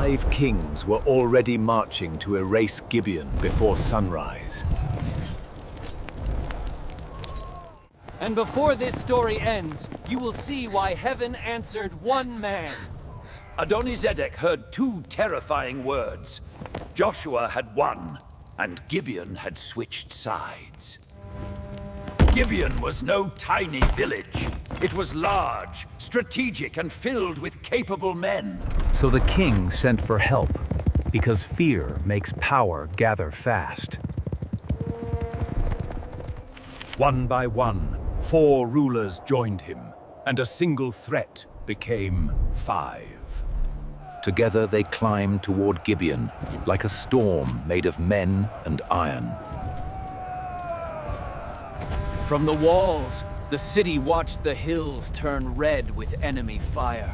5 kings were already marching to erase Gibeon before sunrise. And before this story ends, you will see why heaven answered one man. Adonizedek heard 2 terrifying words. Joshua had won, and Gibeon had switched sides. Gibeon was no tiny village. It was large, strategic, and filled with capable men. So the king sent for help, because fear makes power gather fast. One by one, 4 rulers joined him, and a single threat became 5. Together they climbed toward Gibeon, like a storm made of men and iron. From the walls, the city watched the hills turn red with enemy fire.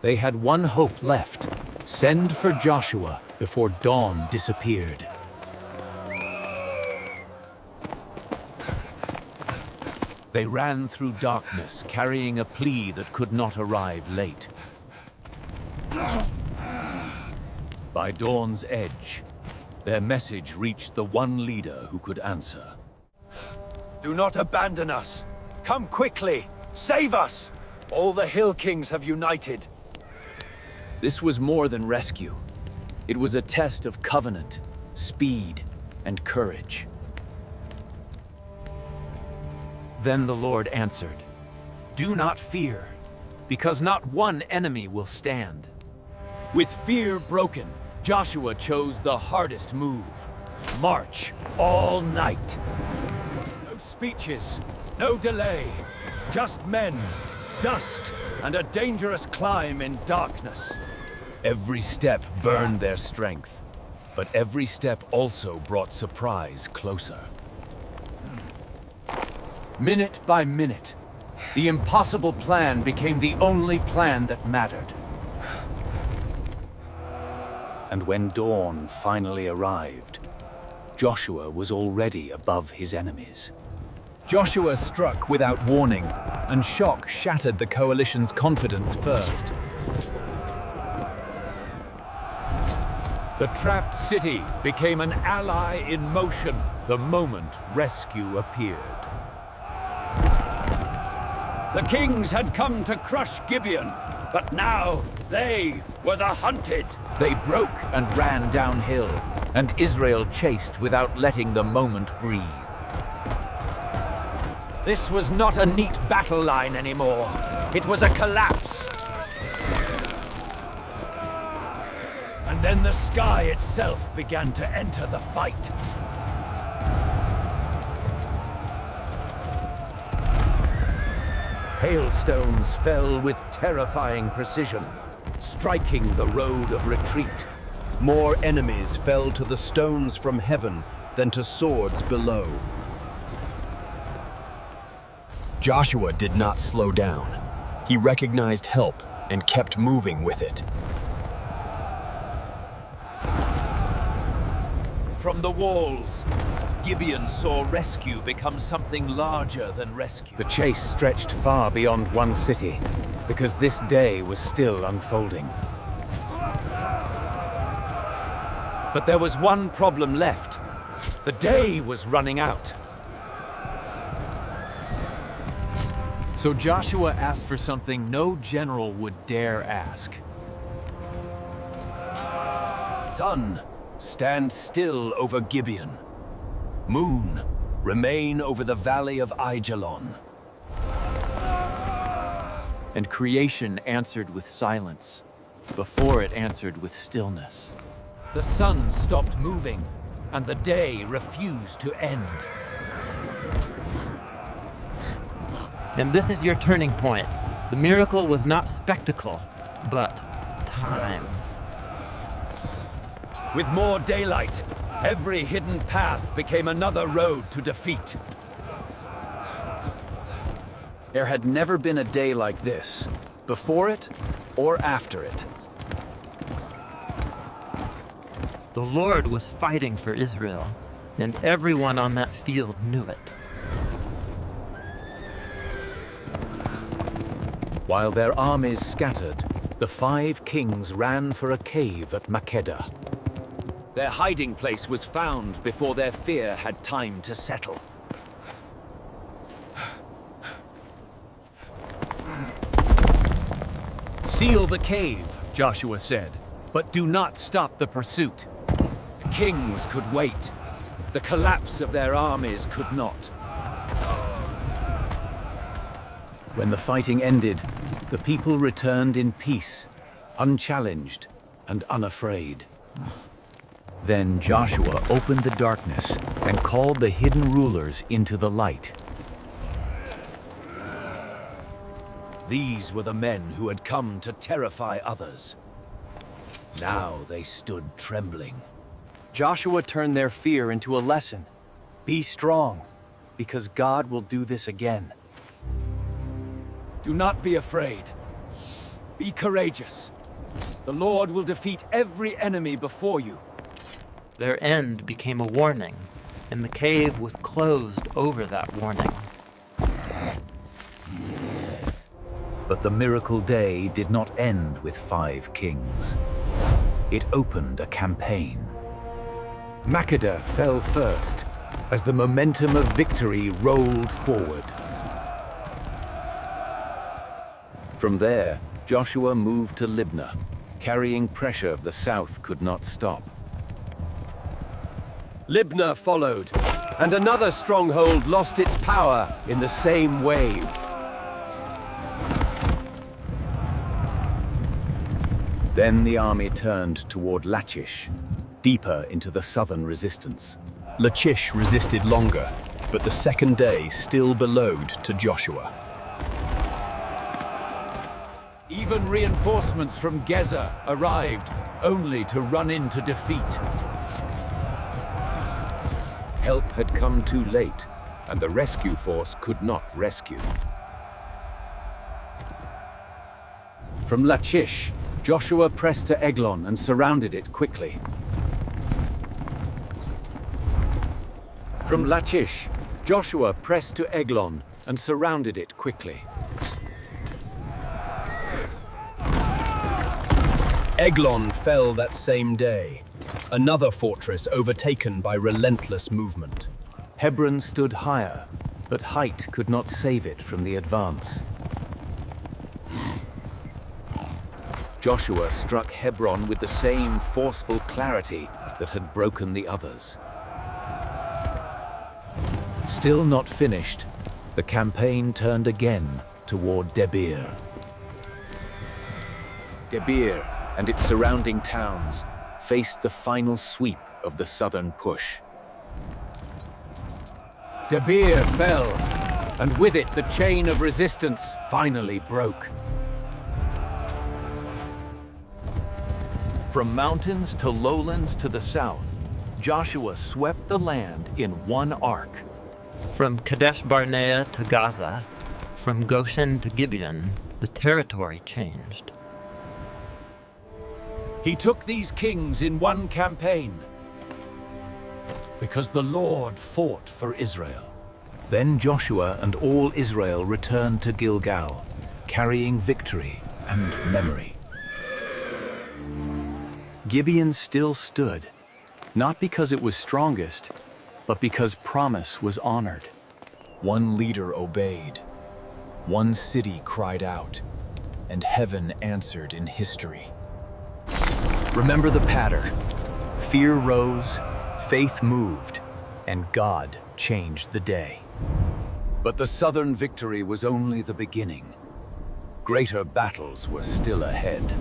They had one hope left: send for Joshua before dawn disappeared. They ran through darkness, carrying a plea that could not arrive late. By dawn's edge, their message reached the one leader who could answer. Do not abandon us. Come quickly. Save us. All the Hill Kings have united. This was more than rescue. It was a test of covenant, speed, and courage. Then the Lord answered, "Do not fear, because not one enemy will stand." With fear broken, Joshua chose the hardest move: march all night. No speeches, no delay, just men, dust, and a dangerous climb in darkness. Every step burned their strength, but every step also brought surprise closer. Minute by minute, the impossible plan became the only plan that mattered. And when dawn finally arrived, Joshua was already above his enemies. Joshua struck without warning, and shock shattered the coalition's confidence first. The trapped city became an ally in motion the moment rescue appeared. The kings had come to crush Gibeon, but now they were the hunted. They broke and ran downhill, and Israel chased without letting the moment breathe. This was not a neat battle line anymore. It was a collapse. And then the sky itself began to enter the fight. Hailstones fell with terrifying precision, striking the road of retreat. More enemies fell to the stones from heaven than to swords below. Joshua did not slow down. He recognized help and kept moving with it. From the walls, Gibeon saw rescue become something larger than rescue. The chase stretched far beyond one city, because this day was still unfolding. But there was one problem left. The day was running out. So Joshua asked for something no general would dare ask. Sun, stand still over Gibeon. Moon, remain over the valley of Aijalon. And creation answered with silence, before it answered with stillness. The sun stopped moving, and the day refused to end. And this is your turning point. The miracle was not spectacle, but time. With more daylight, every hidden path became another road to defeat. There had never been a day like this, before it or after it. The Lord was fighting for Israel, and everyone on that field knew it. While their armies scattered, the 5 kings ran for a cave at Makkedah. Their hiding place was found before their fear had time to settle. Seal the cave, Joshua said, but do not stop the pursuit. Kings could wait. The collapse of their armies could not. When the fighting ended, the people returned in peace, unchallenged and unafraid. Then Joshua opened the darkness and called the hidden rulers into the light. These were the men who had come to terrify others. Now they stood trembling. Joshua turned their fear into a lesson. Be strong, because God will do this again. Do not be afraid. Be courageous. The Lord will defeat every enemy before you. Their end became a warning, and the cave was closed over that warning. But the miracle day did not end with 5 kings. It opened a campaign. Makkedah fell first as the momentum of victory rolled forward. From there, Joshua moved to Libnah, carrying pressure the south could not stop. Libnah followed, and another stronghold lost its power in the same wave. Then the army turned toward Lachish, deeper into the southern resistance. Lachish resisted longer, but the second day still belowed to Joshua. Even reinforcements from Gezer arrived, only to run into defeat. Help had come too late, and the rescue force could not rescue. From Lachish, Joshua pressed to Eglon and surrounded it quickly. From Lachish, Joshua pressed to Eglon and surrounded it quickly. Eglon fell that same day, another fortress overtaken by relentless movement. Hebron stood higher, but height could not save it from the advance. Joshua struck Hebron with the same forceful clarity that had broken the others. Still not finished, the campaign turned again toward Debir. Debir and its surrounding towns faced the final sweep of the southern push. Debir fell, and with it the chain of resistance finally broke. From mountains to lowlands to the south, Joshua swept the land in one arc. From Kadesh Barnea to Gaza, from Goshen to Gibeon, the territory changed. He took these kings in one campaign because the Lord fought for Israel. Then Joshua and all Israel returned to Gilgal, carrying victory and memory. Gibeon still stood, not because it was strongest, but because promise was honored. One leader obeyed, one city cried out, and heaven answered in history. Remember the pattern. Fear rose, faith moved, and God changed the day. But the southern victory was only the beginning. Greater battles were still ahead.